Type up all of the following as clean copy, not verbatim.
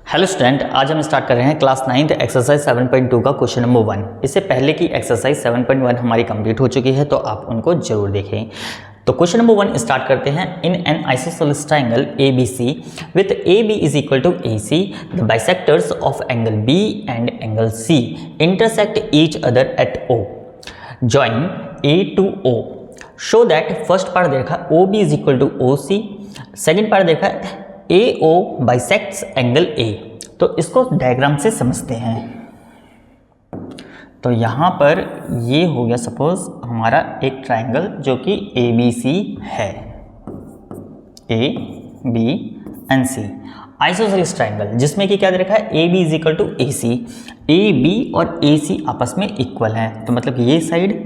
Hello student, आज हम start कर रहे हैं क्लास 9th एक्सरसाइज 7.2 का क्वेश्चन नंबर 1। इससे पहले की एक्सरसाइज 7.1 हमारी कंप्लीट हो चुकी है, तो आप उनको जरूर देखें। तो क्वेश्चन नंबर 1 स्टार्ट करते हैं। In an isosceles triangle ABC with AB is equal to AC, the bisectors of angle B and angle C intersect each other at O, join A to O, show that first part देखा OB is equal to OC, second part देखा AO bisects angle A। तो इसको diagram से समझते हैं। तो यहाँ पर ये हो गया सपोज हमारा एक ट्रायंगल जो कि ABC है, A B and C isosceles triangle, जिसमें कि क्या दे रखा है AB is equal to AC, AB और AC आपस में इक्वल है, तो मतलब ये साइड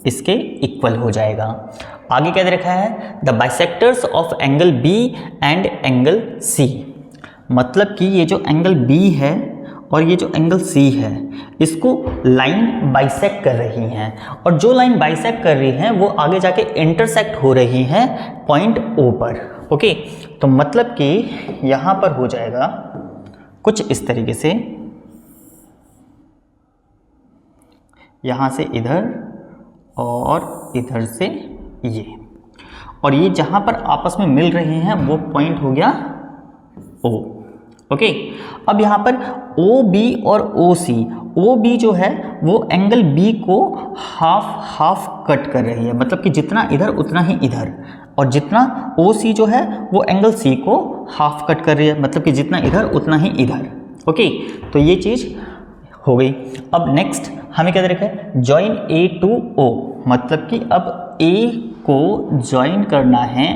इसके इक्वल हो जाएगा। आगे क्या दे रखा है, the bisectors of angle B and angle C, मतलब कि ये जो एंगल B है और ये जो एंगल C है इसको लाइन बाइसेक्ट कर रही हैं, और जो लाइन बाइसेक्ट कर रही हैं वो आगे जाके इंटरसेक्ट हो रही हैं पॉइंट O पर। ओके, तो मतलब कि यहाँ पर हो जाएगा कुछ इस तरीके से, यहाँ से इधर और इधर से ये, और ये जहाँ पर आपस में मिल रहे हैं वो पॉइंट हो गया O। ओके, अब यहाँ पर OB और OB जो है वो एंगल B को हाफ कट कर रही है, मतलब कि जितना इधर उतना ही इधर, और जितना OC जो है वो एंगल C को हाफ कट कर रही है, मतलब कि जितना इधर उतना ही इधर। ओके, तो ये चीज़ हो गई। अब नेक्स्ट हमें क्या दे रखा है, जॉइन A to O, मतलब कि अब A को जॉइन करना है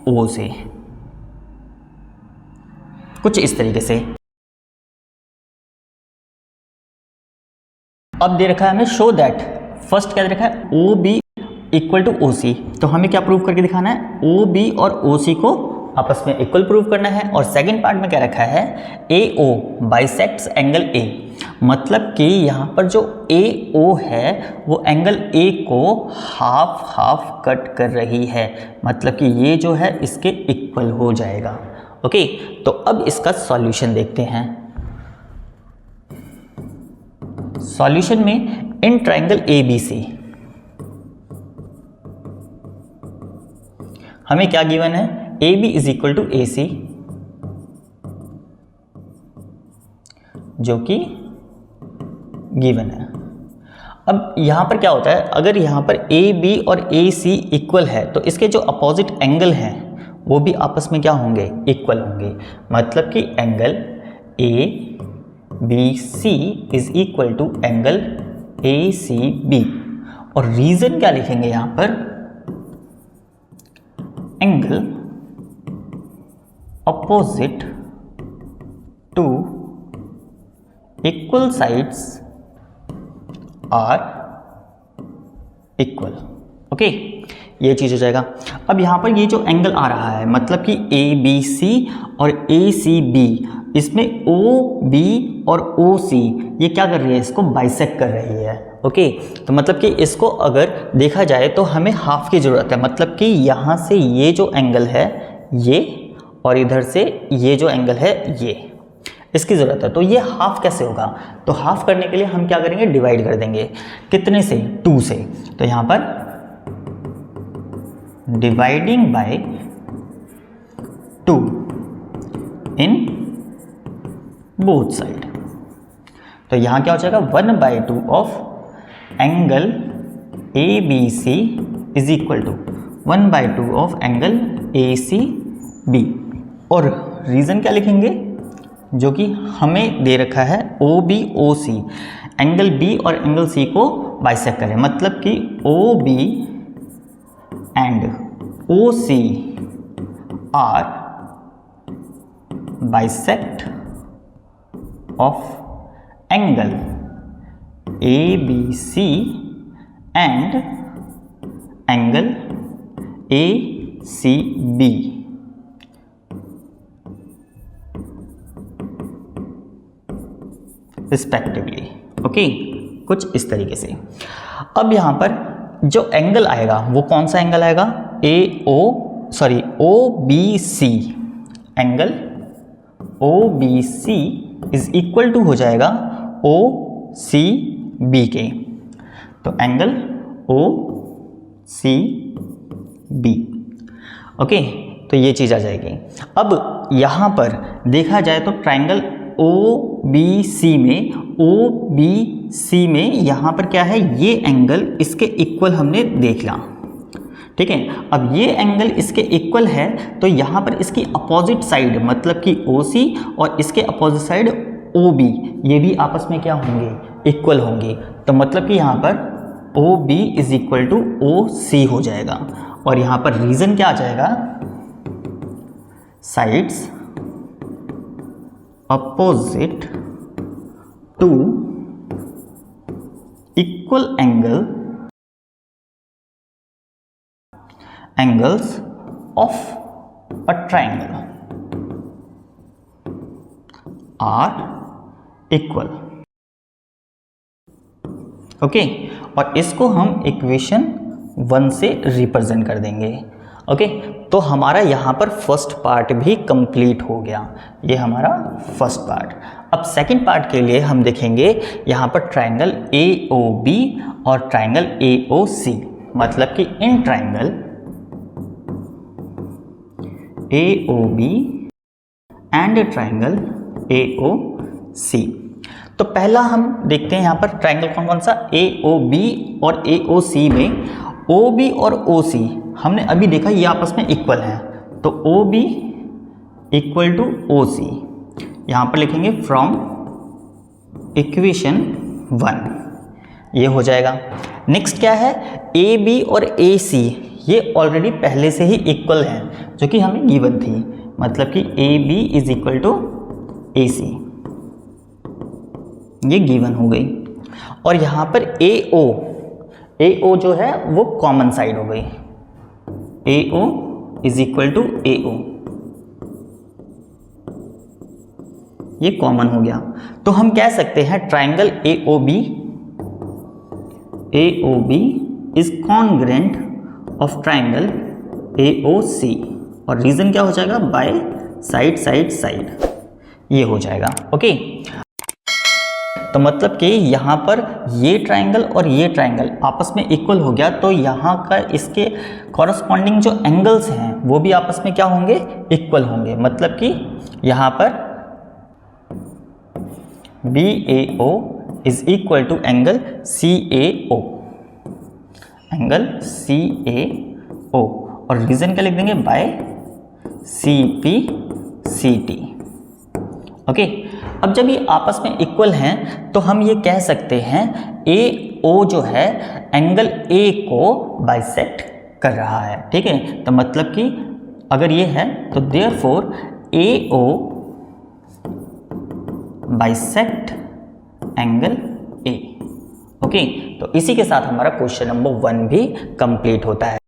O से, कुछ इस तरीके से। अब दे रखा है हमें शो दैट, फर्स्ट क्या दे रखा है OB इक्वल टू OC, तो हमें क्या प्रूव करके दिखाना है, OB और OC को आपस में इक्वल प्रूव करना है। और सेकंड पार्ट में क्या रखा है, AO बाइसेक्ट्स एंगल A, मतलब कि यहाँ पर जो AO है वो एंगल A को हाफ कट कर रही है, मतलब कि ये जो है इसके इक्वल हो जाएगा। ओके, तो अब इसका सॉल्यूशन देखते हैं। सॉल्यूशन में इन ट्रायंगल ABC हमें क्या गिवन है, AB is equal to AC, जो कि गिवन है। अब यहां पर क्या होता है, अगर यहां पर AB और AC इक्वल है तो इसके जो अपोजिट एंगल हैं वो भी आपस में क्या होंगे, इक्वल होंगे, मतलब कि angle ABC is equal to angle ACB। और रीजन क्या लिखेंगे यहां पर, angle opposite to equal sides are equal। Okay, ये चीज हो जाएगा। अब यहां पर ये जो एंगल आ रहा है, मतलब कि ABC और ACB, इसमें OB और OC ये क्या कर रही है, इसको बाइसेक्ट कर रही है। ओके, तो मतलब कि इसको अगर देखा जाए तो हमें हाफ की ज़रूरत है, मतलब कि यहाँ से ये जो एंगल है ये, और इधर से ये जो एंगल है ये, इसकी ज़रूरत है। तो ये हाफ कैसे होगा, तो हाफ करने के लिए हम क्या करेंगे, डिवाइड कर देंगे, कितने से, 2 से। तो यहाँ पर dividing by 2 in both side, तो यहाँ क्या हो जाएगा, 1/2 of angle ABC is equal to 1/2 of angle ACB। और रीज़न क्या लिखेंगे, जो कि हमें दे रखा है OB OC, एंगल B और एंगल C को बाइसेक्ट करें, मतलब कि OB and OC are bisect of angle ABC and angle ACB। Respectively. Okay, कुछ इस तरीके से। अब यहां पर जो एंगल आएगा वो कौन सा एंगल आएगा, OBC, angle O B C is equal to हो जाएगा ओ सी बी के। तो angle O C B, okay, तो ये चीज़ आ जाएगी। अब यहाँ पर देखा जाए तो ट्राइंगल ओ बी सी में यहाँ पर क्या है, ये एंगल इसके इक्वल हमने देख लिया, ठीक है। अब ये एंगल इसके इक्वल है तो यहाँ पर इसकी अपोजिट साइड मतलब कि OC और इसके अपोजिट साइड OB ये भी आपस में क्या होंगे, इक्वल होंगे। तो मतलब कि यहाँ पर OB is equal to OC हो जाएगा। और यहाँ पर रीजन क्या आ जाएगा, sides opposite to equal angles of a triangle are equal, okay. और इसको हम इक्वेशन 1 से रिप्रेजेंट कर देंगे, ओके। तो हमारा यहाँ पर फर्स्ट पार्ट भी कंप्लीट हो गया, ये हमारा फर्स्ट पार्ट। अब सेकंड पार्ट के लिए हम देखेंगे यहाँ पर ट्राइंगल AOB और ट्राइंगल AOC, मतलब कि in triangle AOB and triangle AOC। तो पहला हम देखते हैं यहाँ पर ट्राइंगल कौन कौन सा, AOB और AOC में OB और OC हमने अभी देखा ये आपस में इक्वल हैं, तो OB इक्वल टू OC यहाँ पर लिखेंगे फ्रॉम इक्वेशन 1, ये हो जाएगा। नेक्स्ट क्या है, AB और AC ये ऑलरेडी पहले से ही इक्वल हैं जो कि हमें गिवन थी, मतलब कि AB is equal to AC, ये गिवन हो गई। और यहाँ पर AO जो है वो कॉमन साइड हो गई, AO is equal to AO, ये कॉमन हो गया। तो हम कह सकते हैं triangle AOB is congruent of triangle AOC, और रीजन क्या हो जाएगा, बाय साइड साइड साइड, ये हो जाएगा, ओके। तो मतलब कि यहाँ पर ये ट्राइंगल और ये ट्राइंगल आपस में इक्वल हो गया, तो यहाँ का इसके कॉरस्पॉन्डिंग जो एंगल्स हैं वो भी आपस में क्या होंगे, इक्वल होंगे। मतलब कि यहाँ पर BAO is equal to angle CAO, angle CAO, और रीजन क्या लिख देंगे, बाय CPCT, ओके। अब जब ये आपस में इक्वल हैं तो हम ये कह सकते हैं AO जो है एंगल A को बाइसेक्ट कर रहा है, ठीक है। तो मतलब कि अगर ये है तो therefore AO bisect angle A, okay. तो इसी के साथ हमारा क्वेश्चन नंबर 1 भी कंप्लीट होता है।